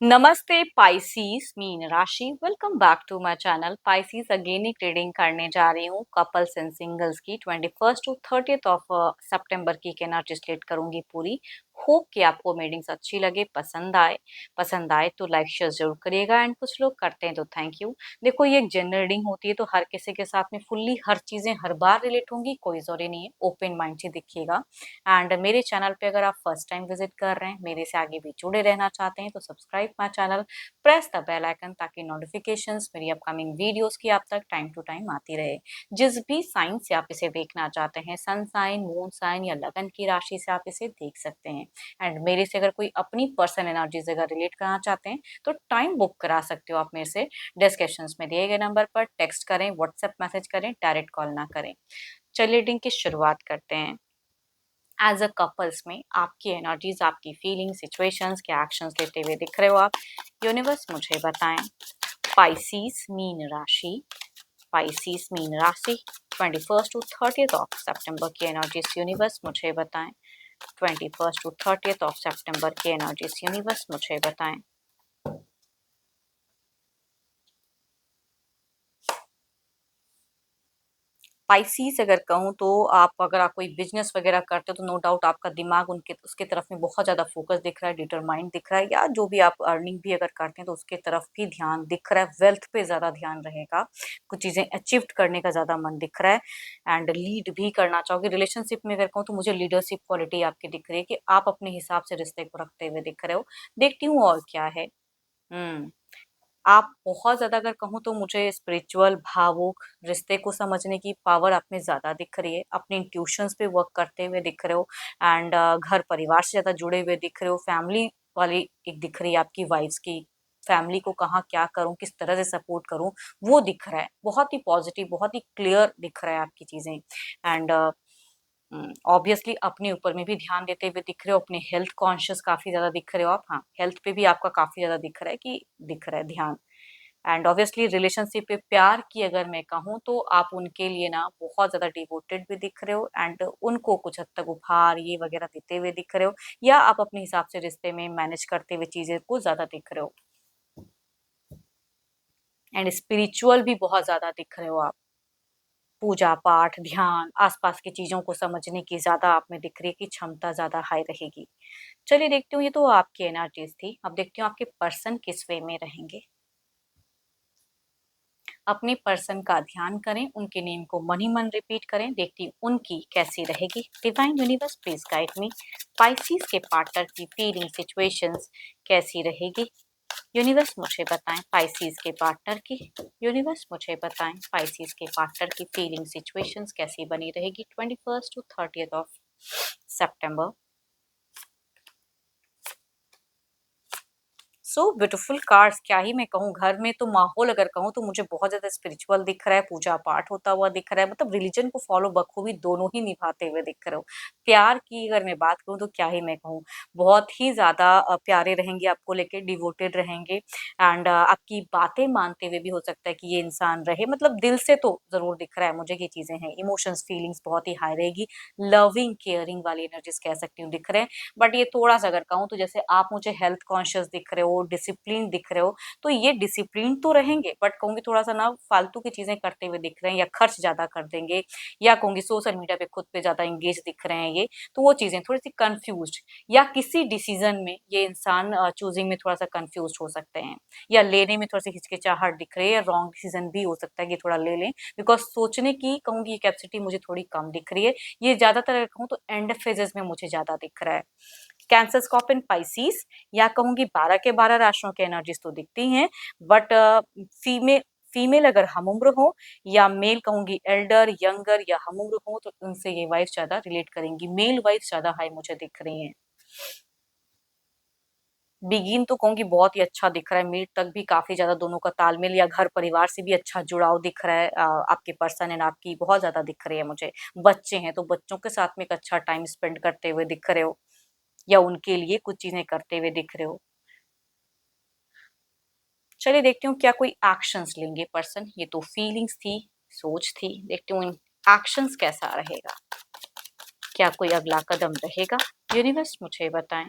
नमस्ते पाइसीस मीन राशि। Welcome back to my channel Pisces. Again एक रीडिंग करने जा रही हूँ कपल्स एंड सिंगल्स की 21 टू 30 ऑफ सितंबर की एनर्जी स्टेट करूंगी पूरी। होप कि आपको रीडिंग्स अच्छी लगे, पसंद आए तो लाइक शेयर जरूर करिएगा एंड कुछ लोग करते हैं तो थैंक यू। देखो, ये एक जनरल रीडिंग होती है तो हर किसी के साथ में फुल्ली हर चीजें हर बार रिलेट होंगी, कोई जरूरी नहीं है। ओपन माइंड से देखिएगा। एंड मेरे चैनल पे अगर आप फर्स्ट टाइम विजिट कर रहे हैं, मेरे से आगे भी जुड़े रहना चाहते हैं तो subscribe my channel, press the bell icon ताकि नोटिफिकेशंस मेरी अपकमिंग वीडियोस की आप तक टाइम टू टाइम आती रहे। जिस भी साइन से आप इसे देखना चाहते हैं, सन साइन, मून साइन या लगन की राशि से आप इसे देख सकते हैं। एंड मेरे से अगर कोई अपनी पर्सनल एनर्जीज अगर रिलेट करना चाहते हैं तो टाइम बुक करा सकते हो आप मेरे से। डिस्क्रिप्शन में दिए गए नंबर पर टेक्स्ट करें, व्हाट्सएप मैसेज करें, डायरेक्ट कॉल ना करें। चलिए रीडिंग की शुरुआत करते हैं। एज अ कपल्स में आपकी एनर्जीज, आपकी फीलिंग, सिचुएशंस के एक्शंस लेते हुए दिख रहे हो आप। यूनिवर्स मुझे बताएं। पाइसीस मीन राशि। पाइसीस मीन राशि 21 टू 30 ऑफ सितंबर की एनर्जीज यूनिवर्स मुझे बताएं। 21 टू 30 ऑफ सितंबर की एनर्जीज यूनिवर्स मुझे बताएं। स्पाइसीज अगर कहूँ तो अगर आप कोई बिजनेस वगैरह करते हो तो नो डाउट आपका दिमाग उनके उसके तरफ में बहुत ज़्यादा फोकस दिख रहा है, डिटरमाइंड दिख रहा है, या जो भी आप अर्निंग भी अगर करते हैं तो उसके तरफ भी ध्यान दिख रहा है। वेल्थ पे ज़्यादा ध्यान रहेगा, कुछ चीज़ें अचीव करने का ज़्यादा मन दिख रहा है एंड लीड भी करना चाहोगे। रिलेशनशिप में अगर कहूँ तो मुझे लीडरशिप क्वालिटी आपकी दिख रही है कि आप अपने हिसाब से रिश्ते को रखते हुए दिख रहे हो। देखती हूँ और क्या है। हम्म आप बहुत ज़्यादा अगर कहूँ तो मुझे स्पिरिचुअल, भावुक, रिश्ते को समझने की पावर आप में ज़्यादा दिख रही है। अपने इंट्यूशंस पे वर्क करते हुए दिख रहे हो एंड घर परिवार से ज़्यादा जुड़े हुए दिख रहे हो। फैमिली वाली एक दिख रही है आपकी वाइब्स की। फैमिली को कहाँ क्या करूँ, किस तरह से सपोर्ट करूँ, वो दिख रहा है। बहुत ही पॉजिटिव, बहुत ही क्लियर दिख रहा है आपकी चीज़ें एंड ऑब्वियसली अपने ऊपर में भी ध्यान देते हुए दिख रहे हो। अपने हेल्थ कॉन्शियस काफ़ी ज़्यादा दिख रहे हो आप। हाँ, हेल्थ पे भी आपका काफ़ी ज़्यादा दिख रहा है कि दिख रहा है ध्यान। एंड ऑब्वियसली रिलेशनशिप पे प्यार की अगर मैं कहूँ तो आप उनके लिए ना बहुत ज़्यादा डिवोटेड भी दिख रहे हो एंड उनको कुछ हद तक उपहार ये वगैरह देते हुए दिख रहे हो, या आप अपने हिसाब से रिश्ते में मैनेज करते हुए चीज़ें को ज़्यादा दिख रहे हो। एंड स्पिरिचुअल भी बहुत ज़्यादा दिख रहे हो आप। पूजा पाठ, ध्यान, आसपास की चीज़ों को समझने की ज़्यादा आप में दिख रही है कि क्षमता ज़्यादा हाई रहेगी। चलिए देखती हूँ, ये तो आपकी एनर्जीज थी। अब देखती हूँ आपके पर्सन किस वे में रहेंगे। अपने पर्सन का ध्यान करें, उनके नेम को मन ही मन रिपीट करें। देखती हूँ उनकी कैसी रहेगी। Divine universe please guide me. Species के पार्टनर की फीलिंग, सिचुएशंस कैसी रहेगी। यूनिवर्स मुझे बताएं स्पाइसीज के पार्टनर की। यूनिवर्स मुझे बताएं स्पाइसीज के पार्टनर की फीलिंग, सिचुएशंस कैसी बनी रहेगी 21 टू 30 ऑफ सितंबर। सो ब्यूटीफुल कार्ड्स, क्या ही मैं कहूँ। घर में तो माहौल अगर कहूँ तो मुझे बहुत ज्यादा स्पिरिचुअल दिख रहा है, पूजा पाठ होता हुआ दिख रहा है। मतलब रिलीजन को फॉलो बखूबी दोनों ही निभाते हुए दिख रहे हो। प्यार की अगर मैं बात करूँ तो क्या ही मैं कहूँ, बहुत ही ज्यादा प्यारे रहेंगे, आपको लेके डिवोटेड रहेंगे एंड आपकी बातें मानते हुए भी हो सकता है कि ये इंसान रहे। मतलब दिल से तो जरूर दिख रहा है मुझे ये चीजें हैं। इमोशंस, फीलिंग्स बहुत ही हाई रहेगी। लविंग, केयरिंग वाली एनर्जीज कह सकती हूँ दिख रहे हैं। बट ये थोड़ा सा अगर कहूँ तो जैसे आप मुझे हेल्थ कॉन्शियस दिख रहे हो, डिसिप्लिन दिख रहे हो, तो ये डिसिप्लिन तो रहेंगे बट कहूंगी थोड़ा सा ना फालतू की चीजें करते हुए दिख रहे हैं, या खर्च ज्यादा कर देंगे, या कहूंगी सोशल मीडिया पे खुद पे ज्यादा इंगेज दिख रहे हैं ये। तो वो चीजें थोड़ी सी कंफ्यूज, या किसी डिसीजन में ये इंसान चूजिंग में थोड़ा सा कंफ्यूज हो सकते हैं, या लेने में थोड़ी सी हिचकिचाहट दिख रही है, या रॉन्ग डिसीजन भी हो सकता है कि थोड़ा ले लें। बिकॉज सोचने की कहूंगी कैपेसिटी मुझे थोड़ी कम दिख रही है। ये ज्यादातर अगर कहूँ तो एंड फेजेस में मुझे ज्यादा दिख रहा है। कैंसर, स्कॉर्पियन, पाइसिस, या कहूंगी 12 के 12 राशियों की एनर्जीज तो दिखती हैं। बट फीमेल फीमेल अगर हम उम्र हो, या मेल कहूंगी एल्डर, यंगर या हम उम्र हो, तो उनसे ये वाइफ ज्यादा रिलेट करेंगी। मेल वाइफ ज्यादा हाई मुझे दिख रही हैं। बिगिन तो कहूंगी बहुत ही अच्छा दिख रहा है। मीट तक भी काफी ज्यादा दोनों का तालमेल, या घर परिवार से भी अच्छा जुड़ाव दिख रहा है। आपके पर्सन एंड आपकी बहुत ज्यादा दिख रही है मुझे। बच्चे हैं तो बच्चों के साथ में एक अच्छा टाइम स्पेंड करते हुए दिख रहे हो, या उनके लिए कुछ चीजें करते हुए दिख रहे हो। चलिए देखती हूँ क्या कोई एक्शंस लेंगे पर्सन। ये तो फीलिंग्स थी, सोच थी। देखती हूँ एक्शंस कैसा रहेगा, क्या कोई अगला कदम रहेगा। यूनिवर्स मुझे बताएं।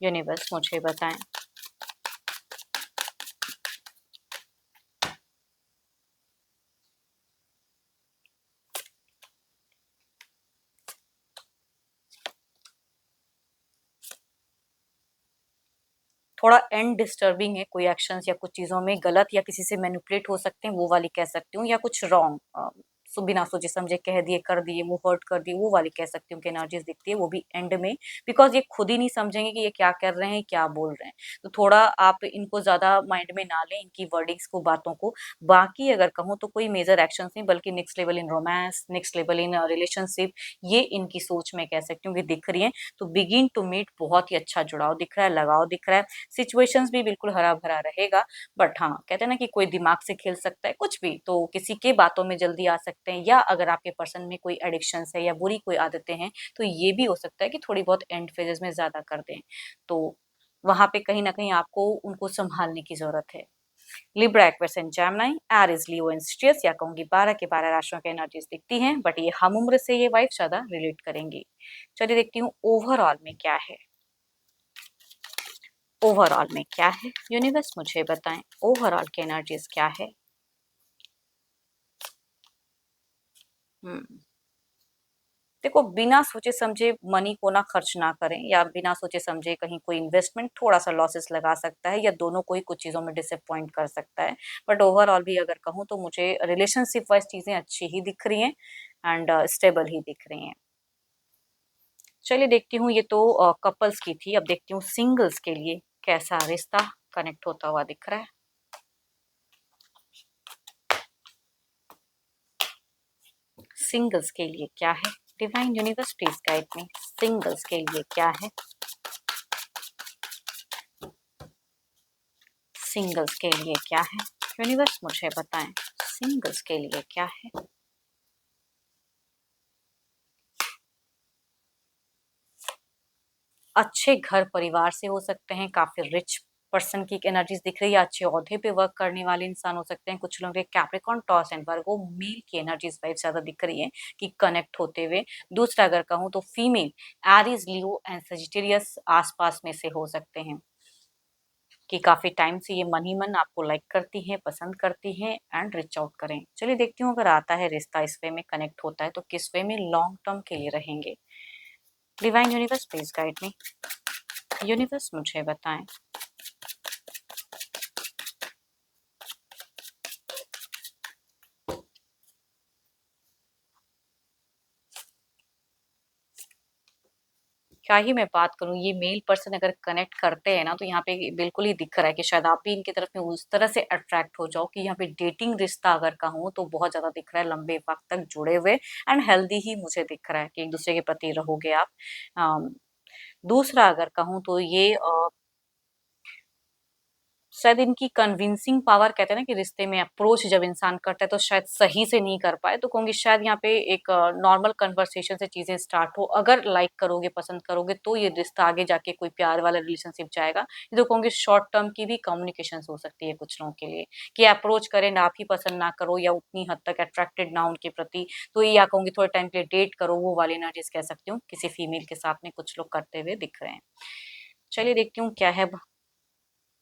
यूनिवर्स मुझे बताएं। थोड़ा एंड डिस्टर्बिंग है, कोई एक्शंस या कुछ चीजों में गलत या किसी से मैनिपुलेट हो सकते हैं, वो वाली कह सकती हूँ, या कुछ रॉन्ग बिना सोचे समझे कह दिए कर दिए, वो हर्ट कर दिए, वो वाली कह सकती हूँ कि एनर्जीज दिखती है, वो भी एंड में। बिकॉज ये खुद ही नहीं समझेंगे कि ये क्या कर रहे हैं, क्या बोल रहे हैं। तो थोड़ा आप इनको ज्यादा माइंड में ना लें, इनकी वर्डिंग्स को, बातों को। बाकी अगर कहूँ तो कोई मेजर एक्शन नहीं, बल्कि next level in romance, next level in relationship, ये इनकी सोच में कह सकती हूँ कि दिख रही है। तो बिगिन टू मीट बहुत ही अच्छा जुड़ाव दिख रहा है, लगाव दिख रहा है, सिचुएशंस भी बिल्कुल हरा भरा रहेगा। बट हाँ, कहते हैं ना कि कोई दिमाग से खेल सकता है, कुछ भी, तो किसी के बातों में जल्दी आ सकते हैं, या अगर आपके पर्सन में कोई एडिक्शन है या बुरी कोई आदतें हैं, तो ये भी हो सकता है कि थोड़ी बहुत एंड फेजेस में ज्यादा कर दें। तो वहां पे कहीं ना कहीं आपको उनको संभालने की जरूरत है। Libra, Aquarius and Gemini, Aries, Leo and स्ट्रियस, या कहूंगी 12 के 12 राशियों की एनर्जीज दिखती हैं, बट ये हम उम्र से ये वाइफ ज्यादा रिलेट करेंगी। चलिए देखती हूँ ओवरऑल में क्या है। ओवरऑल में क्या है यूनिवर्स, मुझे बताएं ओवरऑल की एनर्जीज क्या है। हम्म देखो, बिना सोचे समझे मनी को ना खर्च ना करें, या बिना सोचे समझे कहीं कोई इन्वेस्टमेंट थोड़ा सा लॉसेस लगा सकता है, या दोनों को ही कुछ चीजों में डिसअपॉइंट कर सकता है। बट ओवरऑल भी अगर कहूँ तो मुझे रिलेशनशिप वाइज चीजें अच्छी ही दिख रही हैं, एंड स्टेबल ही दिख रही हैं। चलिए देखती हूँ, ये तो कपल्स की थी, अब देखती हूँ सिंगल्स के लिए कैसा रिश्ता कनेक्ट होता हुआ दिख रहा है। सिंगल्स के लिए क्या है, divine universe please guide me, singles के लिए क्या है। सिंगल्स के लिए क्या है यूनिवर्स, मुझे बताएं सिंगल्स के लिए क्या है। अच्छे घर परिवार से हो सकते हैं, काफी रिच पर्सन की एनर्जीज दिख रही है, अच्छे ओहदे पे वर्क करने वाले इंसान हो सकते हैं, कुछ लोग Capricorn, Taurus and Virgo, male की एनर्जीज वाइब ज्यादा दिख रही है कि कनेक्ट होते हुए। दूसरा अगर कहूँ तो female, Aries, Leo and Sagittarius आसपास में से हो सकते हैं, कि काफी टाइम से ये मन ही मन आपको लाइक करती हैं, पसंद करती हैं, एंड रिच आउट करें। चलिए देखती हूँ, अगर आता है रिश्ता इस वे में कनेक्ट होता है तो किस वे में लॉन्ग टर्म के लिए रहेंगे। Divine universe please guide me, universe मुझे बताएं। क्या ही मैं बात करूं, ये मेल पर्सन अगर कनेक्ट करते हैं ना, तो यहाँ पे बिल्कुल ही दिख रहा है कि शायद आप भी इनकी तरफ में उस तरह से अट्रैक्ट हो जाओ कि यहाँ पे डेटिंग रिश्ता अगर कहूँ तो बहुत ज्यादा दिख रहा है, लंबे वक्त तक जुड़े हुए एंड हेल्दी ही मुझे दिख रहा है कि एक दूसरे के प्रति रहोगे आप। अम, दूसरा अगर कहूँ तो ये शायद इनकी कन्विंसिंग पावर, कहते हैं ना कि रिश्ते में अप्रोच जब इंसान करता है तो शायद सही से नहीं कर पाए, तो कहूंगी शायद यहाँ पे एक नॉर्मल कन्वर्सेशन से चीजें स्टार्ट हो, अगर लाइक करोगे, पसंद करोगे, तो ये रिश्ता आगे जाके कोई प्यार वाला रिलेशनशिप जाएगा। ये तो कहूंगी शॉर्ट टर्म की भी कम्युनिकेशन हो सकती है कुछ लोगों के लिए, कि अप्रोच करें ना, आप ही पसंद ना करो, या उतनी हद तक अट्रैक्टेड ना उनके प्रति, तो ये या कहूंगी थोड़े टाइम के लिए डेट करो, वो वाली एनर्जीज कह सकती हूँ किसी फीमेल के साथ में कुछ लोग करते हुए दिख रहे हैं। चलिए देखती हूँ क्या है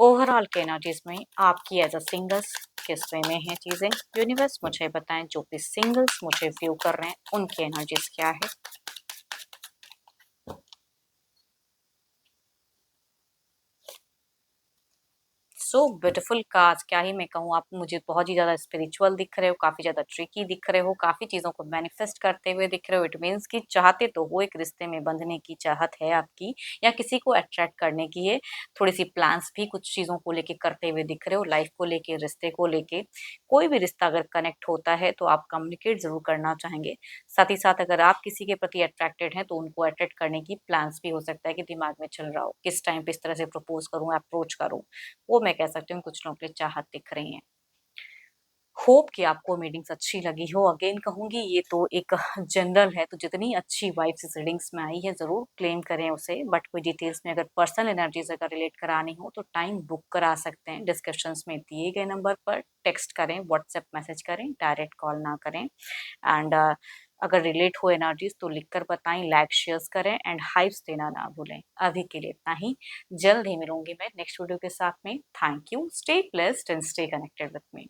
ओवरऑल के एनर्जीज में आपकी एज अ सिंगल्स, किस वे में है चीजें। यूनिवर्स मुझे बताएं, जो भी सिंगल्स मुझे व्यू कर रहे हैं उनकी एनर्जीज क्या है। सो ब्यूटीफुल कार्ड्स, क्या ही मैं कहूँ, आप मुझे बहुत ही ज्यादा स्पिरिचुअल दिख रहे हो, काफी ज्यादा ट्रिकी दिख रहे हो, काफी चीजों को मैनिफेस्ट करते हुए दिख रहे हो। इट मीन्स कि चाहते तो वो एक रिश्ते में बंधने की चाहत है आपकी, या किसी को अट्रैक्ट करने की है। थोड़ी सी प्लान्स भी कुछ चीजों को लेके करते हुए दिख रहे हो, लाइफ को लेके, रिश्ते को लेके। कोई भी रिश्ता अगर कनेक्ट होता है तो आप कम्युनिकेट जरूर करना चाहेंगे। साथ ही साथ अगर आप किसी के प्रति अट्रैक्टेड हैं तो उनको अट्रैक्ट करने की प्लान्स भी हो सकता है कि दिमाग में चल रहा हो, किस टाइम पे इस तरह से प्रपोज करूं, अप्रोच करूं, वो मैं कह सकती हूँ कुछ लोगों के लिए चाहत दिख रही है। होप कि आपको मीटिंग्स अच्छी लगी हो। अगेन कहूंगी ये तो एक जनरल है, तो जितनी अच्छी वाइब्स इस रीडिंग्स में आई है जरूर क्लेम करें उसे, बट कोई डिटेल्स में अगर पर्सनल एनर्जीज अगर रिलेट करानी हो तो टाइम बुक करा सकते हैं, डिस्क्रिप्शंस में दिए गए नंबर पर टेक्स्ट करें, व्हाट्सएप मैसेज करें, डायरेक्ट कॉल ना करें। एंड अगर रिलेट हो एनर्जीज तो लिखकर बताएं, लाइक शेयर्स करें, एंड हाइप्स देना ना भूलें। अभी के लिए इतना ही, जल्द ही मिलूंगी मैं नेक्स्ट वीडियो के साथ में। Thank you, stay blessed and stay connected with me.